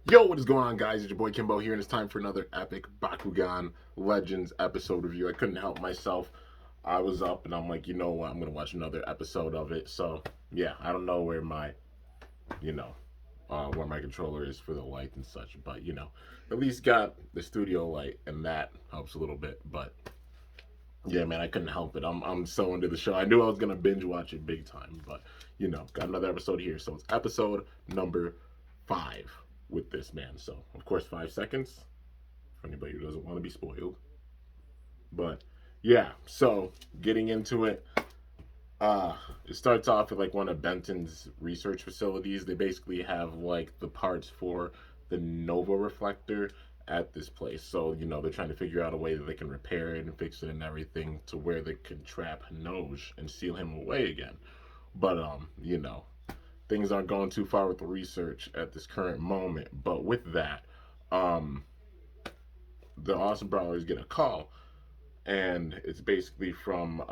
Yo, what is going on, guys? It's your boy Kimbo here, and it's time for another epic Bakugan Legends episode review. I couldn't help myself. I was up, and I'm like, you know what? I'm gonna watch another episode of it. So, yeah, I don't know where my, you know, where my controller is for the light and such, but at least got the studio light, and that helps a little bit. But yeah, man, I couldn't help it. I'm so into the show. I knew I was gonna binge watch it big time, but got another episode here. So it's episode number 5 with this man. So of course 5 seconds for anybody who doesn't want to be spoiled. But yeah, so getting into it, it starts off at like one of Benton's research facilities. They basically have like the parts for the Nova reflector at this place. So, they're trying to figure out a way that they can repair it and fix it and everything to where they can trap Hinoj and seal him away again. But things aren't going too far with the research at this current moment. But with that, um the Awesome Brawlers get a call, and it's basically from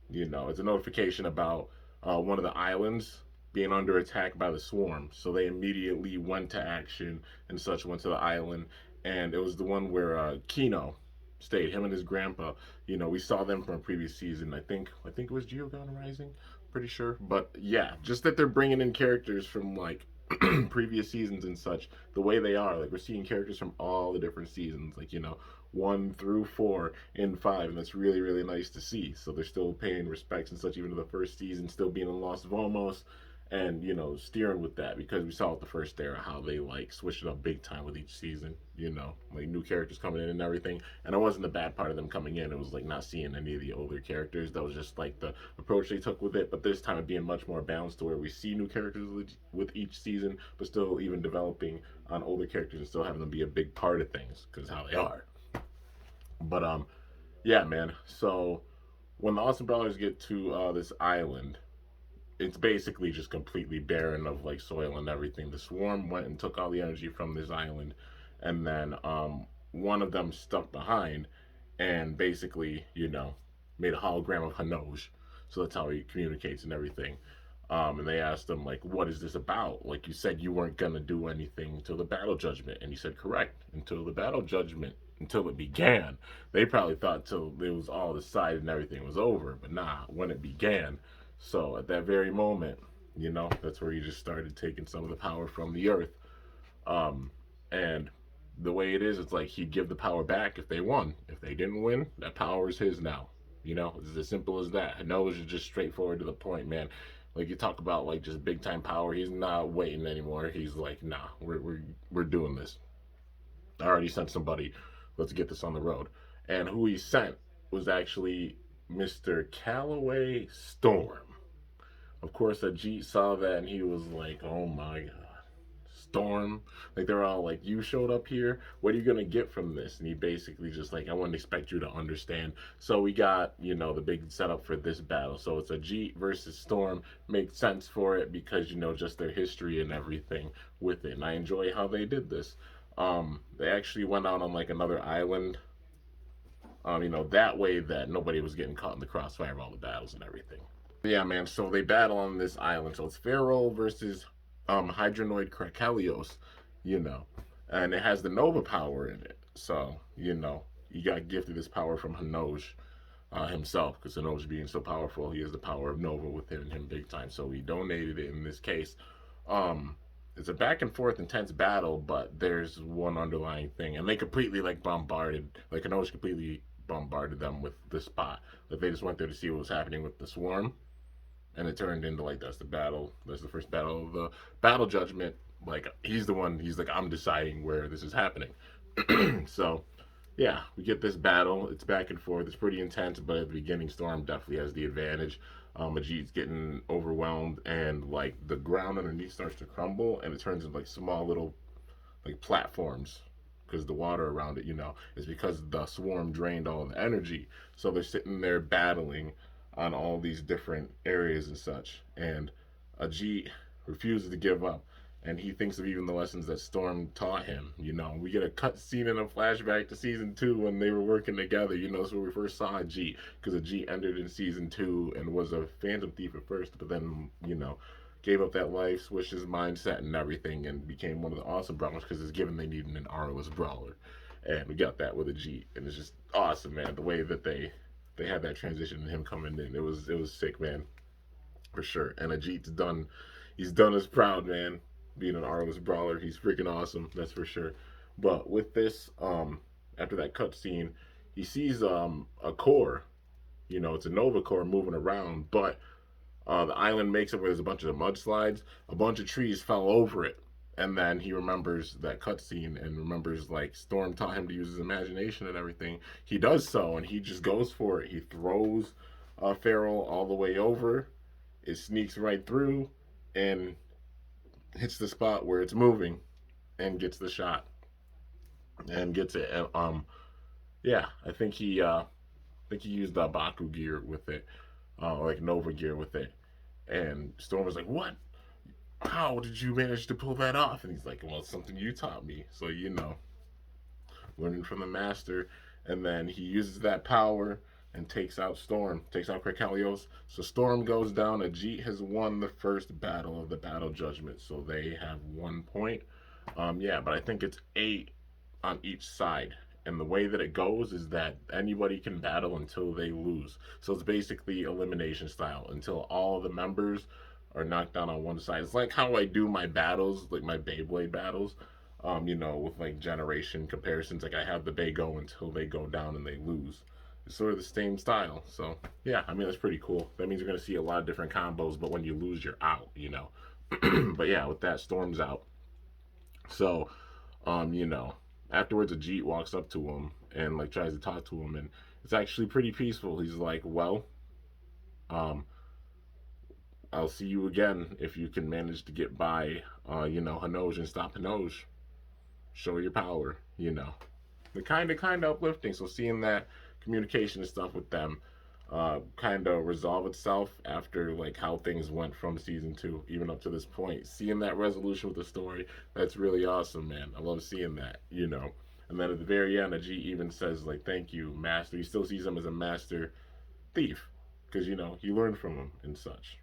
it's a notification about one of the islands being under attack by the swarm. So they immediately went to action and such, went to the island, and it was the one where Kino stayed, him and his grandpa. We saw them from a previous season. I think it was Geogon Rising, pretty sure. But yeah, just that they're bringing in characters from like previous seasons and such, the way they are, like we're seeing characters from all the different seasons, like 1 through 4 and 5, and that's really really nice to see. So they're still paying respects and such, even to the first season, still being in Lost Vomos, and steering with that, because we saw with the first era how they like switched it up big time with each season. Like new characters coming in and everything. And it wasn't the bad part of them coming in, it was like not seeing any of the older characters. That was just like the approach they took with it. But this time it being much more balanced, to where we see new characters with each season, but still even developing on older characters and still having them be a big part of things, because how they are. But yeah, man. So when the Awesome Brothers get to this island, it's basically just completely barren of like soil and everything. The swarm went and took all the energy from this island, and then one of them stuck behind, and basically made a hologram of Hanoj. So that's how he communicates and everything. And they asked him like, "What is this about? Like you said you weren't gonna do anything until the battle judgment," and he said, "Correct. Until the battle judgment." Until it began. They probably thought till it was all decided and everything was over, but nah, when it began. So at that very moment, that's where he just started taking some of the power from the earth. And the way it is, it's like he'd give the power back if they won. If they didn't win, that power is his now. It's as simple as that. I know it's just straightforward to the point, man. Like you talk about like just big time power, he's not waiting anymore. He's like, nah, we're doing this. I already sent somebody. Let's get this on the road. And who he sent was actually Mr. Callaway Storm. Of course, Ajit saw that and he was like, "Oh my god, Storm!" Like they're all like, "You showed up here. What are you gonna get from this?" And he basically just like, "I wouldn't expect you to understand." So we got the big setup for this battle. So it's Ajit versus Storm. Makes sense for it because just their history and everything with it. And I enjoy how they did this. They actually went out on like another island. That way that nobody was getting caught in the crossfire of all the battles and everything. Yeah, man. So they battle on this island. So it's Pharaoh versus Hydronoid Krakelios, you know, and it has the Nova power in it. So he got gifted this power from Hinoj himself, because Hinoj being so powerful, he has the power of Nova within him big time. So he donated it in this case. Um, it's a back and forth intense battle, but there's one underlying thing, and they completely like bombarded, like Hinoj completely bombarded them with the spot. Like they just went there to see what was happening with the swarm, and it turned into like that's the battle. That's the first battle of the battle judgment. Like he's the one. He's like, I'm deciding where this is happening. So yeah, we get this battle. It's back and forth. It's pretty intense, but at the beginning, Storm definitely has the advantage. Majid's getting overwhelmed, and like the ground underneath starts to crumble, and it turns into like small little like platforms, because the water around it, is because the swarm drained all the energy. So they're sitting there battling on all these different areas and such. And Ajit refuses to give up. And he thinks of even the lessons that Storm taught him. We get a cut scene and a flashback to season 2 when they were working together. So we first saw Ajit, because Ajit entered in season 2 and was a Phantom Thief at first, but then gave up that life, switched his mindset and everything, and became one of the awesome brawlers because it's given they needed an armless brawler, and we got that with a Jeet, and it's just awesome, man. The way that they had that transition and him coming in, it was sick, man, for sure. And a Jeet's done, he's done us proud, man. Being an armless brawler, he's freaking awesome, that's for sure. But with this, after that cutscene, he sees a core. It's a Nova core moving around, but the island makes it where there's a bunch of mudslides. A bunch of trees fell over it. And then he remembers that cutscene and remembers like Storm taught him to use his imagination and everything. He does so and he just goes for it. He throws Farrell all the way over. It sneaks right through and hits the spot where it's moving and gets the shot and gets it. And, yeah, I think he used Baku gear with it, like Nova gear with it. And Storm was like, "What? How did you manage to pull that off?" And he's like, "Well, it's something you taught me." So learning from the master. And then he uses that power and takes out Storm, takes out Krakalios. So Storm goes down. Ajit has won the first battle of the Battle Judgment, so they have 1 point. Yeah, but I think it's 8 on each side. And the way that it goes is that anybody can battle until they lose. So it's basically elimination style until all the members are knocked down on one side. It's like how I do my battles, like my Beyblade battles, with like generation comparisons. Like I have the Bay go until they go down and they lose. It's sort of the same style. So yeah, I mean that's pretty cool. That means you're gonna see a lot of different combos, but when you lose, you're out. But yeah, with that, Storm's out. So, afterwards, a Jeet walks up to him and like tries to talk to him, and it's actually pretty peaceful. He's like, "Well, um, I'll see you again if you can manage to get by, Hanoj and stop Hanoj. Show your power, The kind of uplifting. So seeing that communication and stuff with them, kind of resolve itself after like how things went from season 2 even up to this point. Seeing that resolution with the story, that's really awesome, man. I love seeing that. And then at the very end, G even says like, "Thank you, master." He still sees him as a master thief because he learned from him and such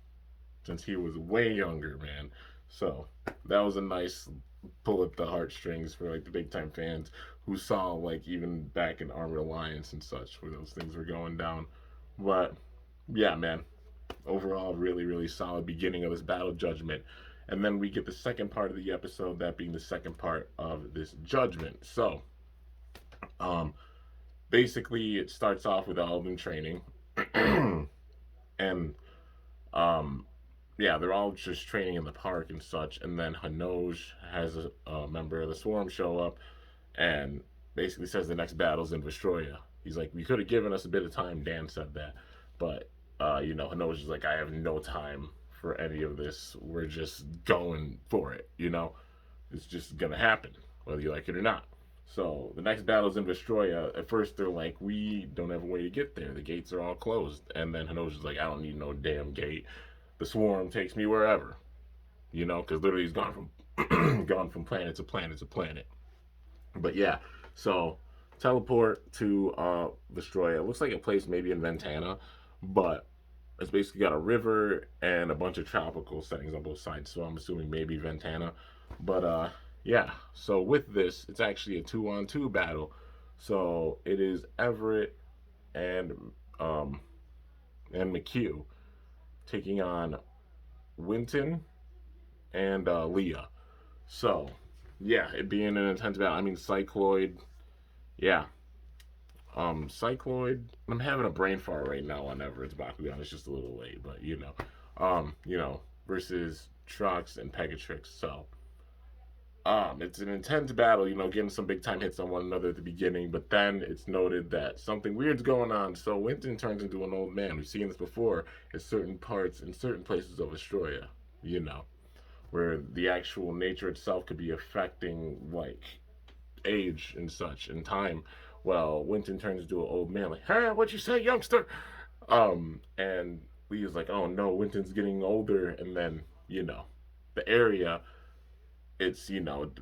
since he was way younger, man. So that was a nice pull at the heartstrings for like the big time fans who saw like even back in Armored Alliance and such where those things were going down. But yeah, man, overall, really, really solid beginning of this Battle Judgment. And then we get the second part of the episode, that being the second part of this judgment. So, um, basically, it starts off with all of them training. And, um, yeah, they're all just training in the park and such. And then Hanoj has a member of the Swarm show up and basically says the next battle's in Vestroya. He's like, "We could have given us a bit of time." Dan said that. But, Hanoj is like, "I have no time for any of this. We're just going for it. It's just going to happen, whether you like it or not." So the next battle's in Vestroya. At first, they're like, "We don't have a way to get there. The gates are all closed." And then Hanoj is like, "I don't need no damn gate. The Swarm takes me wherever." Because literally he's gone from gone from planet to planet to planet. But yeah, so teleport to Vestroya. It looks like a place maybe in Ventana, but it's basically got a river and a bunch of tropical settings on both sides. So I'm assuming maybe Ventana. But yeah, so with this, it's actually a 2-on-2 battle. So it is Everett and um McHugh taking on Winton and Leah. So yeah, it being an intense battle. I mean, Cycloid, yeah. Cycloid. I'm having a brain fart right now on Everett's Bakugan. It's just a little late, but versus Trux and Pegatrix. So, it's an intense battle. Getting some big time hits on one another at the beginning, but then it's noted that something weird's going on. So Winton turns into an old man. We've seen this before at certain parts in certain places of Astroya. Where the actual nature itself could be affecting like age and such and time. Well, Winton turns into an old man, like, "Huh, what you say, youngster?" And Lee's like, "Oh no, Winton's getting older." And then, the area, it's,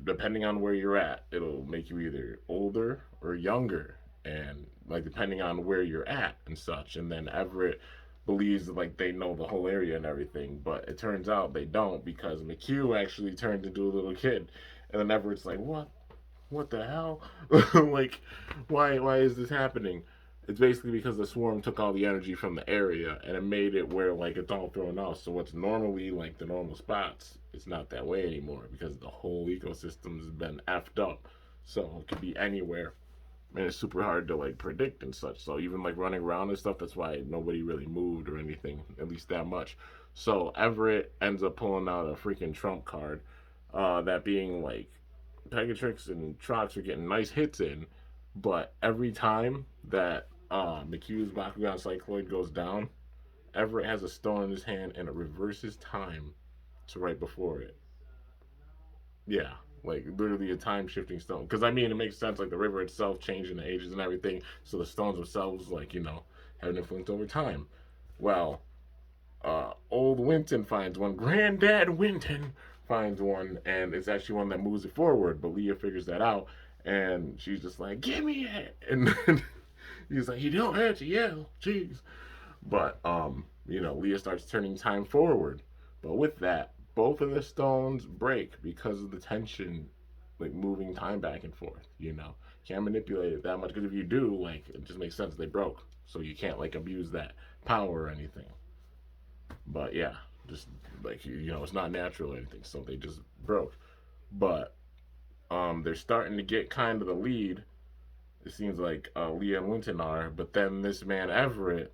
depending on where you're at, it'll make you either older or younger. And like depending on where you're at and such. And then Everett, believes like they know the whole area and everything, but it turns out they don't because McHugh actually turned into a little kid, and then Everett's like, what the hell? Like, why is this happening? It's basically because the swarm took all the energy from the area and it made it where like it's all thrown off. So what's normally like the normal spots, it's not that way anymore because the whole ecosystem has been effed up. So it could be anywhere, and it's super hard to like predict and such. So even like running around and stuff, that's why nobody really moved or anything, at least that much. So Everett ends up pulling out a freaking trump card, that being like Pegatrix and Trox are getting nice hits in, but every time that McHugh's Bakugan Cycloid goes down, Everett has a stone in his hand and it reverses time to right before it. Yeah, like literally a time shifting stone. Because I mean, it makes sense. Like the river itself changing the ages and everything, so the stones themselves, like have an influence over time. Well, old Winton finds one. Granddad Winton finds one, and it's actually one that moves it forward. But Leah figures that out, and she's just like, "Give me it!" And then he's like, "You don't have to yell, jeez." But Leah starts turning time forward. But with that, both of the stones break because of the tension, like moving time back and forth. Can't manipulate it that much because if you do, like, it just makes sense they broke. So you can't like abuse that power or anything. But yeah, just like it's not natural or anything, so they just broke. But they're starting to get kind of the lead. It seems like Leah and Winton are, but then this man Everett,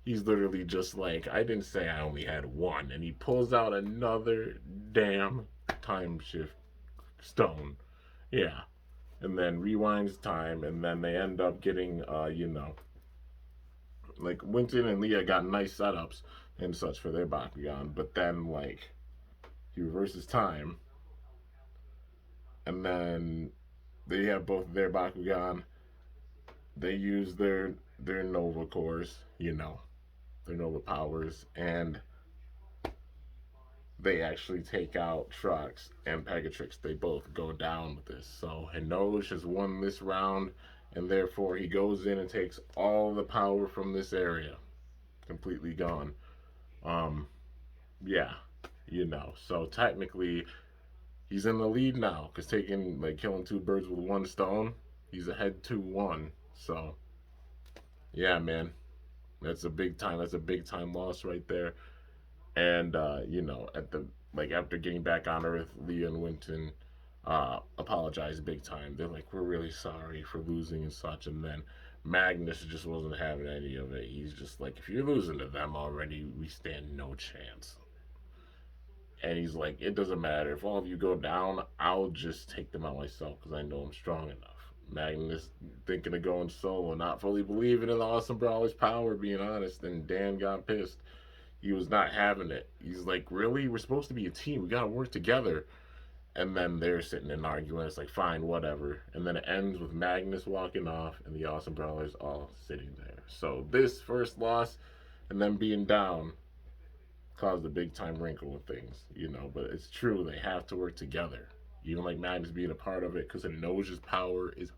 he's literally just like, I didn't say I only had one, and he pulls out another damn time shift stone. Yeah, and then rewinds time, and then they end up getting, like Winton and Leah got nice setups and such for their Bakugan, but then like he reverses time, and then they have both their Bakugan. They use their Nova cores, their Nova powers, and they actually take out Trux and Pegatrix. They both go down with this. So Hinoge has won this round, and therefore he goes in and takes all the power from this area, completely gone. Um, yeah, So technically, he's in the lead now because taking like killing two birds with one stone. He's ahead 2-1. So yeah, man, that's a big time. That's a big time loss right there. And at the like after getting back on Earth, Leah and Winton apologized big time. They're like, "We're really sorry for losing and such." And then Magnus just wasn't having any of it. He's just like, "If you're losing to them already, we stand no chance." And he's like, "It doesn't matter if all of you go down. I'll just take them out myself because I know I'm strong enough." Magnus thinking of going solo, not fully believing in the Awesome Brawler's power, being honest, and Dan got pissed. He was not having it. He's like, "Really? We're supposed to be a team. We gotta work together." And then they're sitting and arguing. It's like, fine, whatever. And then it ends with Magnus walking off and the Awesome Brawlers all sitting there. So this first loss and then being down caused a big time wrinkle with things. But it's true. They have to work together. Even like Magnus being a part of it because Inoja's power is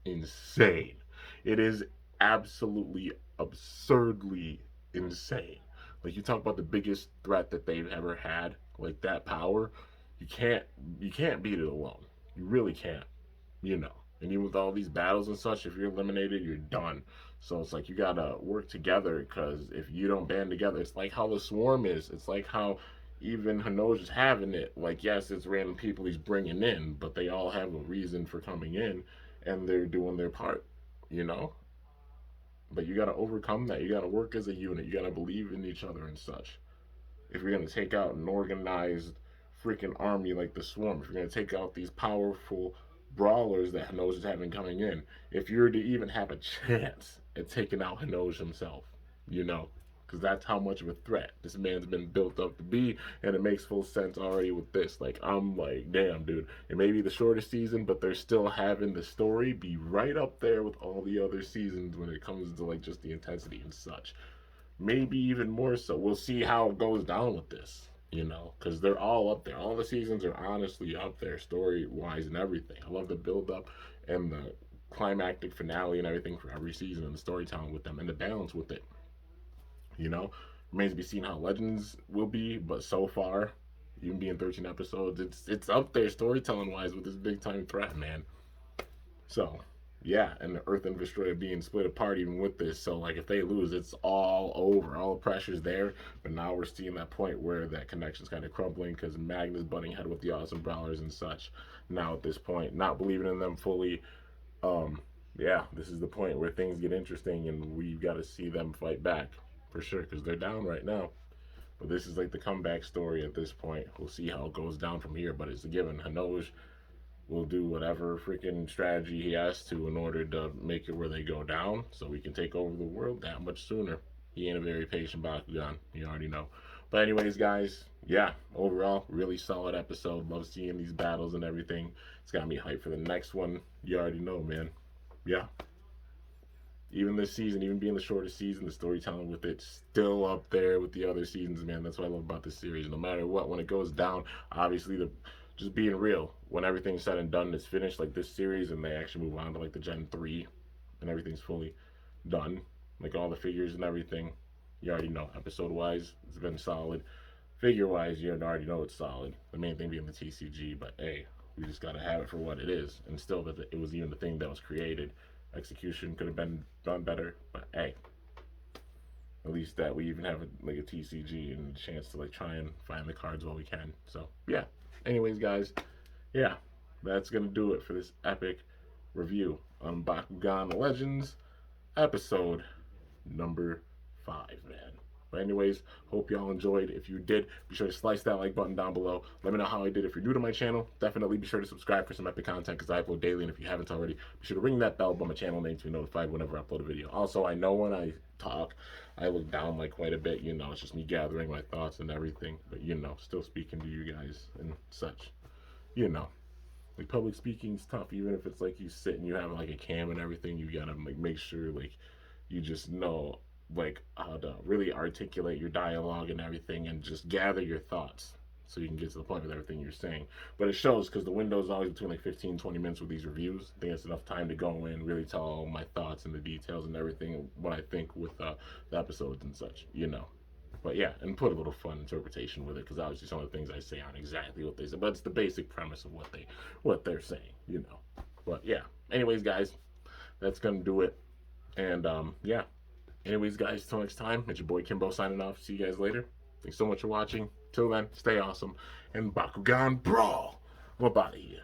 insane. It is absolutely absurdly insane. Like you talk about the biggest threat that they've ever had, like that power, you can't you can't beat it alone. You really can't, you know. And even with all these battles and such, if you're eliminated, you're done. So it's like you gotta work together because if you don't band together, it's like how the swarm is. It's like how even Hinoge is having it. Like yes, it's random people he's bringing in, but they all have a reason for coming in, and they're doing their part. You know, but you gotta overcome that. You gotta work as a unit. You gotta believe in each other and such. If you're gonna take out an organized freaking army like the Swarm, if you're gonna take out these powerful brawlers that Hinoge is having coming in, if you're to even have a chance at taking out Hinoge himself, you know, because that's how much of a threat this man's been built up to be, and it makes full sense already with this. Like, I'm like, damn, dude, it may be the shortest season, but they're still having the story be right up there with all the other seasons when it comes to like just the intensity and such. Maybe even more so. We'll see how it goes down with this, because they're all up there. All the seasons are honestly up there, story wise and everything. I love the build up and the climactic finale and everything for every season and the storytelling with them and the balance with it. You know, remains to be seen how Legends will be, but so far, even being 13 episodes, it's up there storytelling wise with this big time threat, man. So, yeah, and the Earth and Vestroya being split apart even with this. So, like, if they lose, it's all over. All the pressure's there. But now we're seeing that point where that connection's kind of crumbling because Magnus butting head with the Awesome Brawlers and such. Now, at this point, not believing in them fully. Um, yeah, this is the point where things get interesting, and we've got to see them fight back for sure because they're down right now. But this is like the comeback story at this point. We'll see how it goes down from here, but it's a given. Hanoj will do whatever freaking strategy he has to in order to make it where they go down so we can take over the world that much sooner. He ain't a very patient Bakugan. You already know. But anyways, guys, yeah, overall, really solid episode. Love seeing these battles and everything. It's got me hyped for the next one. You already know, man. Yeah. Even this season, even being the shortest season, the storytelling with it still up there with the other seasons, man. That's what I love about this series. No matter what, when it goes down, obviously the just being real, when everything's said and done and it's finished, like this series, and they actually move on to like the Gen 3 and everything's fully done, like all the figures and everything, you already know. Episode wise, it's been solid. Figure wise, you already know it's solid. The main thing being the TCG, but hey, we just gotta have it for what it is. And still, that it was even the thing that was created. Execution could have been done better, but hey, at least that we even have like a TCG and a chance to like try and find the cards while we can. So yeah. Anyways, guys, yeah, that's gonna do it for this epic review on Bakugan Legends episode number 5, man. But anyways, hope y'all enjoyed. If you did, be sure to slice that like button down below. Let me know how I did. If you're new to my channel, definitely be sure to subscribe for some epic content because I upload daily. And if you haven't already, be sure to ring that bell by my channel name to be notified whenever I upload a video. Also, I know when I talk, I look down like quite a bit. You know, it's just me gathering my thoughts and everything. But you know, still speaking to you guys and such. You know, like public speaking's tough. Even if it's like you sit and you have like a cam and everything, you gotta like make sure like you just know like how to really articulate your dialogue and everything and just gather your thoughts so you can get to the point with everything you're saying. But it shows because the window is always between like 15-20 minutes with these reviews. I think it's enough time to go in, really tell all my thoughts and the details and everything, what I think with the episodes and such, you know. But yeah, and put a little fun interpretation with it because obviously some of the things I say aren't exactly what they say, but it's the basic premise of what they're saying, you know. But yeah, anyways, guys, that's gonna do it. And yeah, anyways, guys, till next time, it's your boy Kimbo signing off. See you guys later. Thanks so much for watching. Till then, stay awesome. And Bakugan Brawl. We're out of here.